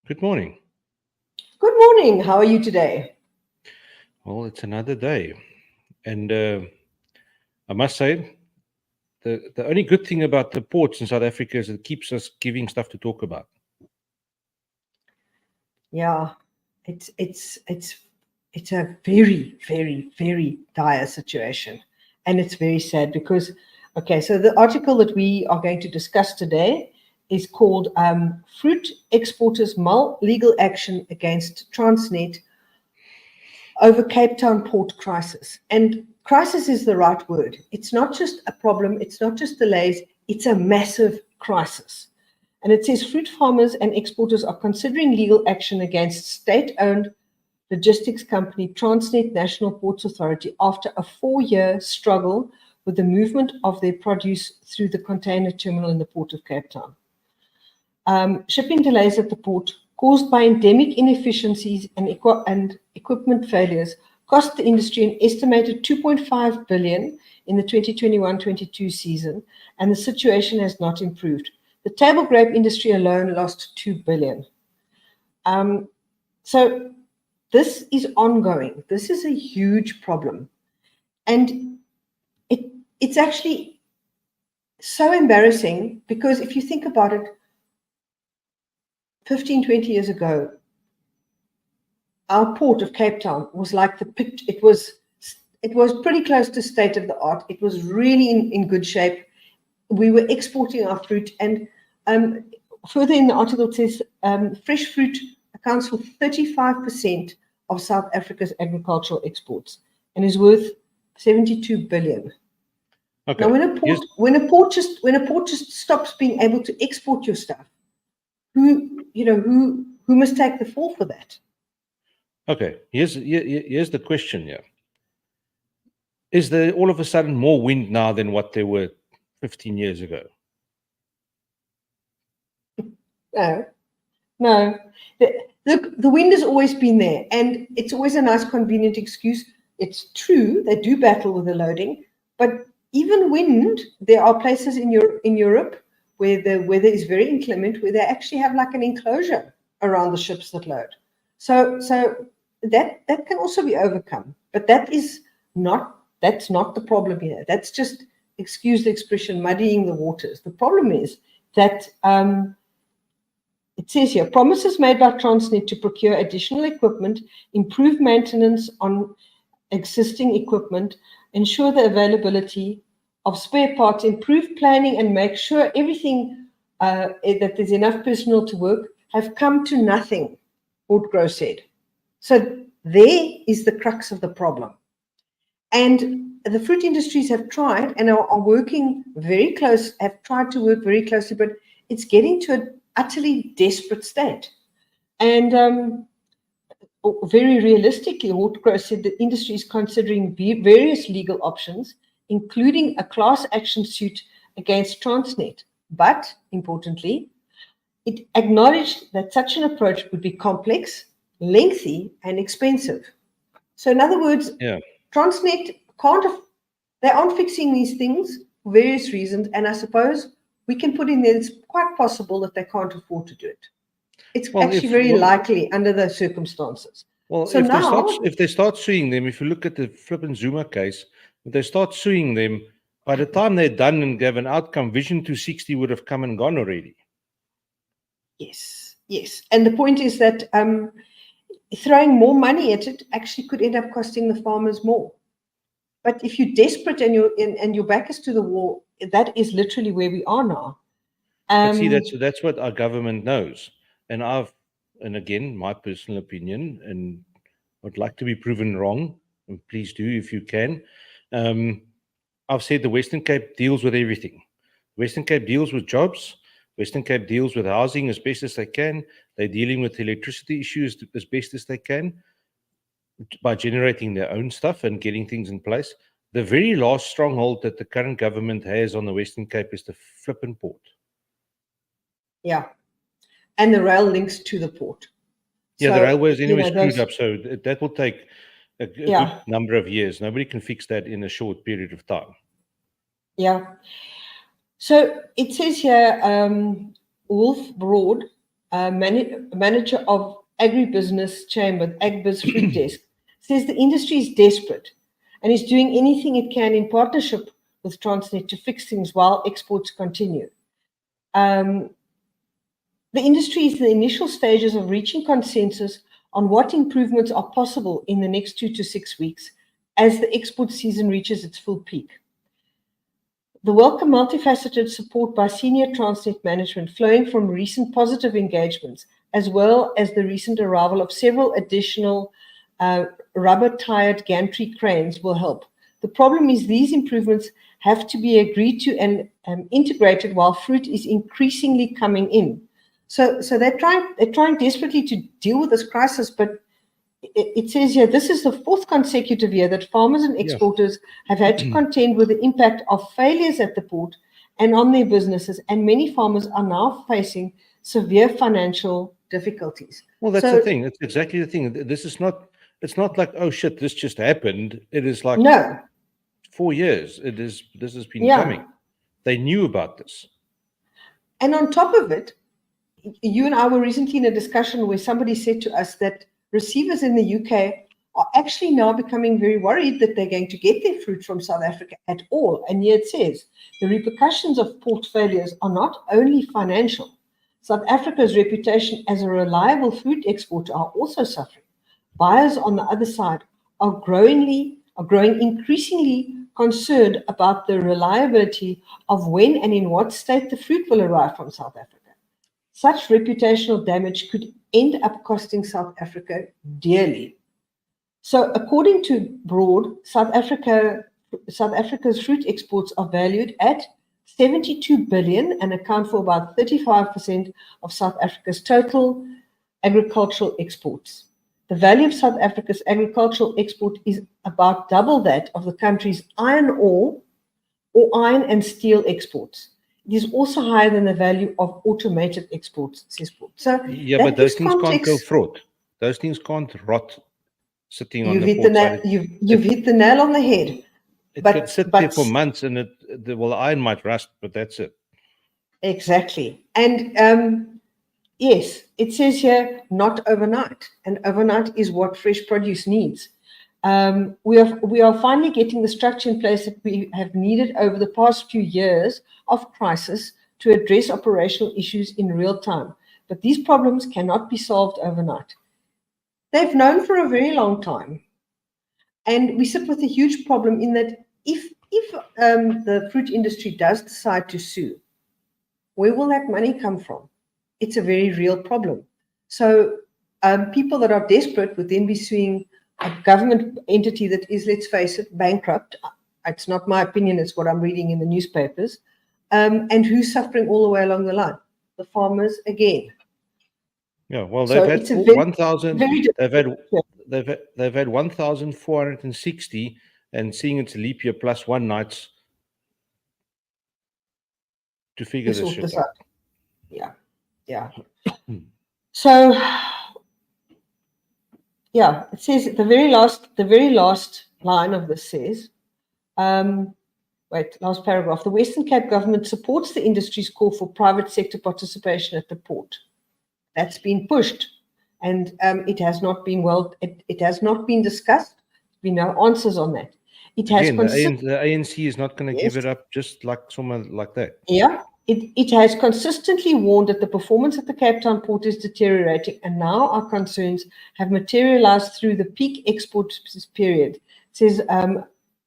Good morning. Good morning. How are you today? Well, it's another day. And I must say, the only good thing about the ports in South Africa is it keeps us giving stuff to talk about. Yeah, it's a very, very, very dire situation. And it's very sad because, okay, so the article that we are going to discuss today is called Fruit Exporters Mull Legal Action Against Transnet over Cape Town Port Crisis. And crisis is the right word. It's not just a problem, it's not just delays, it's a massive crisis. And it says fruit farmers and exporters are considering legal action against state-owned logistics company Transnet National Ports Authority after a 4-year struggle with the movement of their produce through the container terminal in the port of Cape Town. Shipping delays at the port caused by endemic inefficiencies and equipment failures cost the industry an estimated 2.5 billion in the 2021-22 season, and the situation has not improved. The table grape industry alone lost 2 billion. So this is ongoing. This is a huge problem. And it's actually so embarrassing because if you think about it, 15, 20 years ago, our port of Cape Town was like it was pretty close to state of the art. It was really in good shape. We were exporting our fruit, and further in the article it says fresh fruit accounts for 35% of South Africa's agricultural exports and is worth 72 billion. Okay. Now, when a port just stops being able to export your stuff, who must take the fall for that? Okay. Here's the question here. Is there all of a sudden more wind now than what there were 15 years ago? No. The wind has always been there, and it's always a nice, convenient excuse. It's true, they do battle with the loading, but even wind, there are places in Europe where the weather is very inclement, where they actually have like an enclosure around the ships that load. So that can also be overcome, but that's not the problem here. That's just, excuse the expression, muddying the waters. The problem is that it says here, promises made by Transnet to procure additional equipment, improve maintenance on existing equipment, ensure the availability of spare parts, improve planning, and make sure everything that there's enough personnel to work have come to nothing, Portgrove said. So there is the crux of the problem. And the fruit industries have tried and are working very close, have tried to work very closely, but it's getting to an utterly desperate state. And very realistically, Portgrove said the industry is considering various legal options, including a class action suit against Transnet. But importantly, it acknowledged that such an approach would be complex, lengthy, and expensive. So in other words, Transnet they aren't fixing these things for various reasons, and I suppose we can put in there it's quite possible that they can't afford to do it. It's actually very likely under the circumstances. Well, so if they start suing them, if you look at the flippin' Zuma case, if they start suing them, by the time they're done and have an outcome, Vision 260 would have come and gone already. Yes. And the point is that throwing more money at it actually could end up costing the farmers more. But if you're desperate and your back is to the wall, that is literally where we are now. But see, that's what our government knows. And again, my personal opinion, and I'd like to be proven wrong, and please do if you can. I've said the Western Cape deals with everything. Western Cape deals with jobs. Western Cape deals with housing as best as they can. They're dealing with electricity issues as best as they can by generating their own stuff and getting things in place. The very last stronghold that the current government has on the Western Cape is the flippin' port. Yeah. And the rail links to the port. Yeah, the railway is anyway screwed up, so that will take a good number of years. Nobody can fix that in a short period of time. Yeah. So it says here, Wolf Broad manager of Agribusiness Chamber, Agbiz Fruit Desk, says the industry is desperate and is doing anything it can in partnership with Transnet to fix things while exports continue. The industry is in the initial stages of reaching consensus on what improvements are possible in the next 2 to 6 weeks as the export season reaches its full peak. The welcome multifaceted support by senior Transnet management flowing from recent positive engagements, as well as the recent arrival of several additional rubber-tired gantry cranes will help. The problem is these improvements have to be agreed to and integrated while fruit is increasingly coming in. So they're trying desperately to deal with this crisis, but it says here, this is the 4th consecutive year that farmers and exporters have had to contend with the impact of failures at the port and on their businesses, and many farmers are now facing severe financial difficulties. Well, that's the thing. It's exactly the thing. It's not like, oh shit, this just happened. It is like 4 years. This has been coming. They knew about this. And on top of it, you and I were recently in a discussion where somebody said to us that receivers in the UK are actually now becoming very worried that they're going to get their fruit from South Africa at all. And yet it says the repercussions of port failures are not only financial. South Africa's reputation as a reliable fruit exporter are also suffering. Buyers on the other side are growing increasingly concerned about the reliability of when and in what state the fruit will arrive from South Africa. Such reputational damage could end up costing South Africa dearly. So according to Broad, South Africa's fruit exports are valued at 72 billion and account for about 35% of South Africa's total agricultural exports. The value of South Africa's agricultural export is about double that of the country's iron ore or iron and steel exports. It is also higher than the value of automated exports, says Broad. So but those things can't go fraud. Those things can't rot sitting on the port side. You've hit the nail on the head. It could sit there for months and the iron might rust, but that's it. Exactly. And yes, it says here, not overnight. And overnight is what fresh produce needs. We are finally getting the structure in place that we have needed over the past few years of crisis to address operational issues in real time. But these problems cannot be solved overnight. They've known for a very long time. And we sit with a huge problem in that if the fruit industry does decide to sue, where will that money come from? It's a very real problem. So people that are desperate would then be suing a government entity that is, let's face it, bankrupt. It's not my opinion, it's what I'm reading in the newspapers. And who's suffering all the way along the line? The farmers again. Yeah, well, they've had 1,000. They've had 1,460, and seeing it's a leap year plus 1 nights to figure this shit out. Yeah. So, yeah, it says the very last line of this says, last paragraph. The Western Cape government supports the industry's call for private sector participation at the port. That's been pushed, and it has not been it has not been discussed. There's been no answers on that. It has the ANC is not going to give it up just like someone like that. Yeah. It has consistently warned that the performance at the Cape Town port is deteriorating, and now our concerns have materialized through the peak export period, says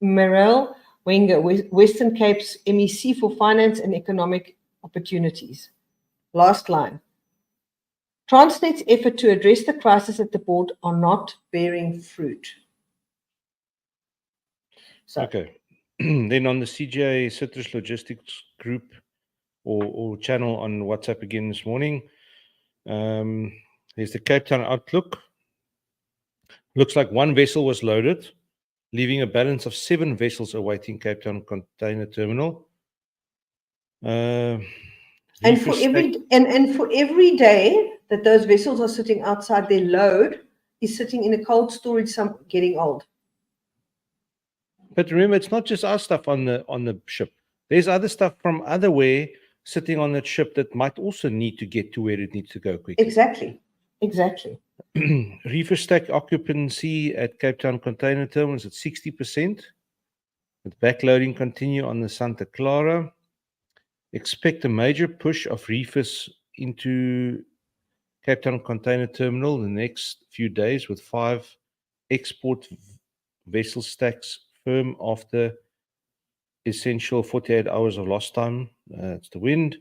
Merel Wenger, Western Cape's MEC for Finance and Economic Opportunities. Last line. Transnet's effort to address the crisis at the port are not bearing fruit. So. Okay. Then on the CGA Citrus Logistics Group, or channel on WhatsApp again this morning. There's the Cape Town outlook. Looks like 1 vessel was loaded, leaving a balance of 7 vessels awaiting Cape Town container terminal. And for every day that those vessels are sitting outside, their load is sitting in a cold storage, getting old. But remember, it's not just our stuff on the ship. There's other stuff from other way sitting on that ship that might also need to get to where it needs to go quickly. Exactly. Reefer stack occupancy at Cape Town container terminals at 60%. With backloading continue on the Santa Clara. Expect a major push of reefers into Cape Town container terminal in the next few days, with 5 export vessel stacks firm after essential 48 hours of lost time. It's the wind.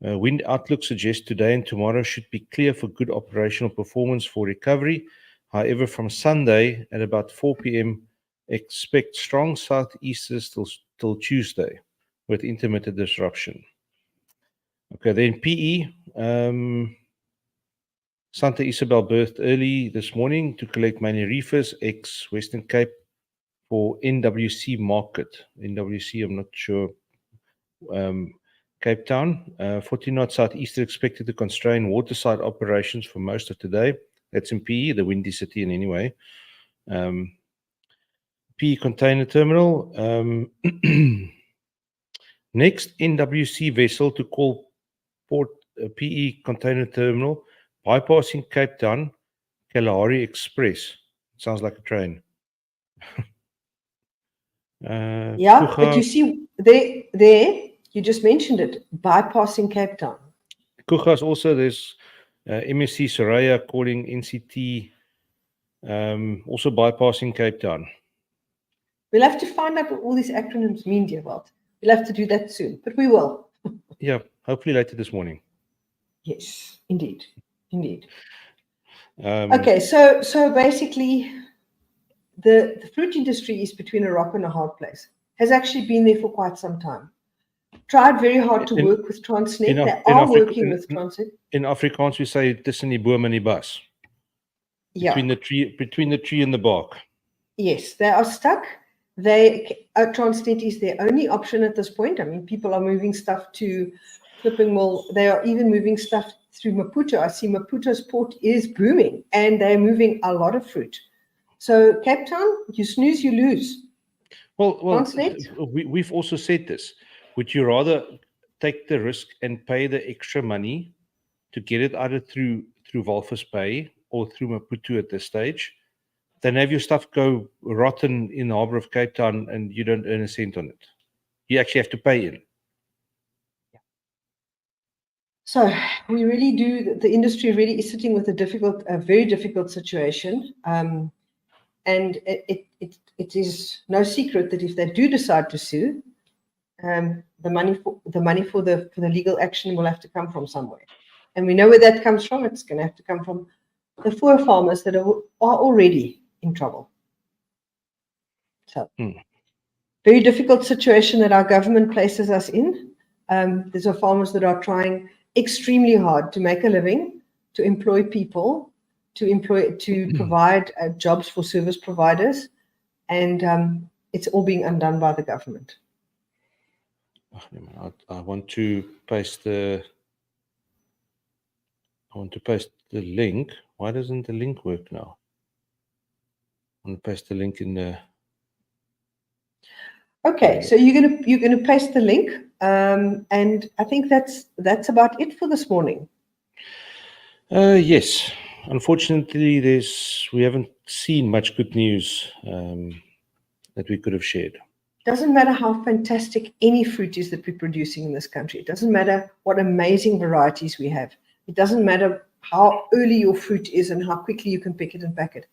Wind outlook suggests today and tomorrow should be clear for good operational performance for recovery. However, from Sunday at about 4 p.m., expect strong southeasters till Tuesday with intermittent disruption. Okay, then PE. Santa Isabel berthed early this morning to collect mainly reefers, ex-Western Cape, for NWC market. NWC, I'm not sure. Cape Town, 40 knot southeaster expected to constrain waterside operations for most of today. That's in PE, the windy city in any way. PE container terminal. Next NWC vessel to call port PE container terminal, bypassing Cape Town, Kalahari Express. Sounds like a train. Yeah, but you see, there, you just mentioned it, bypassing Cape Town. Kugas also, there's MSC Soraya calling NCT, also bypassing Cape Town. We'll have to find out what all these acronyms mean, dear Walt. We'll have to do that soon, but we will. Yeah, hopefully later this morning. Yes, indeed. Okay, so basically, the fruit industry is between a rock and a hard place. Has actually been there for quite some time. Tried very hard to work with Transnet. They are working with Transnet. In Afrikaans, we say tussen die boom en die bas. Between the tree and the bark. Yes, they are stuck. Transnet is their only option at this point. I mean, people are moving stuff to Clipping Mill. They are even moving stuff through Maputo. I see Maputo's port is booming, and they're moving a lot of fruit. So Cape Town, you snooze, you lose. Well, we've also said this. Would you rather take the risk and pay the extra money to get it either through Walvis Bay or through Maputo at this stage, than have your stuff go rotten in the harbour of Cape Town and you don't earn a cent on it? You actually have to pay in. So we really do. The industry really is sitting with a very difficult situation, and it is no secret that if they do decide to sue, the money for the legal action will have to come from somewhere, and we know where that comes from. It's going to have to come from the poor farmers that are already in trouble. So, very difficult situation that our government places us in. These are farmers that are trying extremely hard to make a living, to employ people, to provide jobs for service providers, and it's all being undone by the government. I want to paste the link. Why doesn't the link work now? I want to paste the link in the. Okay, so you're gonna paste the link, and I think that's about it for this morning. Yes, unfortunately, we haven't seen much good news that we could have shared. Doesn't matter how fantastic any fruit is that we're producing in this country. It doesn't matter what amazing varieties we have. It doesn't matter how early your fruit is and how quickly you can pick it and pack it.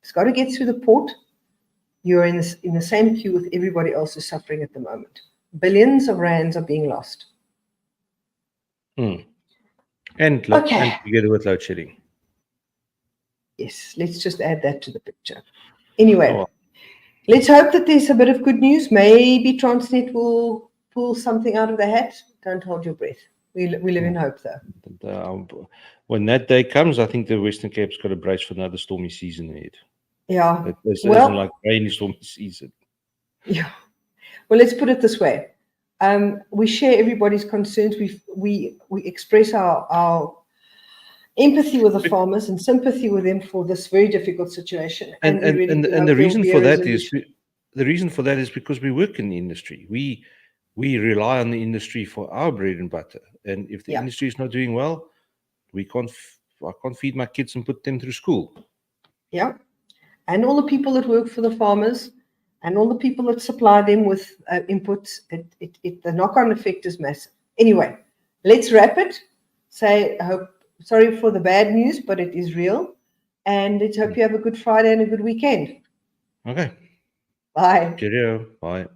It's got to get through the port. You're in the same queue with everybody else who's suffering at the moment. Billions of rands are being lost. And together with load shedding. Yes, let's just add that to the picture. Anyway, let's hope that there's a bit of good news. Maybe Transnet will pull something out of the hat. Don't hold your breath. We live in hope, though. When that day comes, I think the Western Cape's got to brace for another stormy season ahead. Yeah. It isn't like rainy stormy season. Yeah. Well, let's put it this way. We share everybody's concerns. We express our empathy with the farmers and sympathy with them for this very difficult situation. And the reason for that is because we work in the industry. we rely on the industry for our bread and butter. And if the Yeah. industry is not doing well, I can't feed my kids and put them through school. Yeah. And all the people that work for the farmers and all the people that supply them with inputs, the knock-on effect is massive. Anyway, let's wrap it. Sorry for the bad news, but it is real. And let's hope you have a good Friday and a good weekend. Okay. Bye. Cheerio. Bye.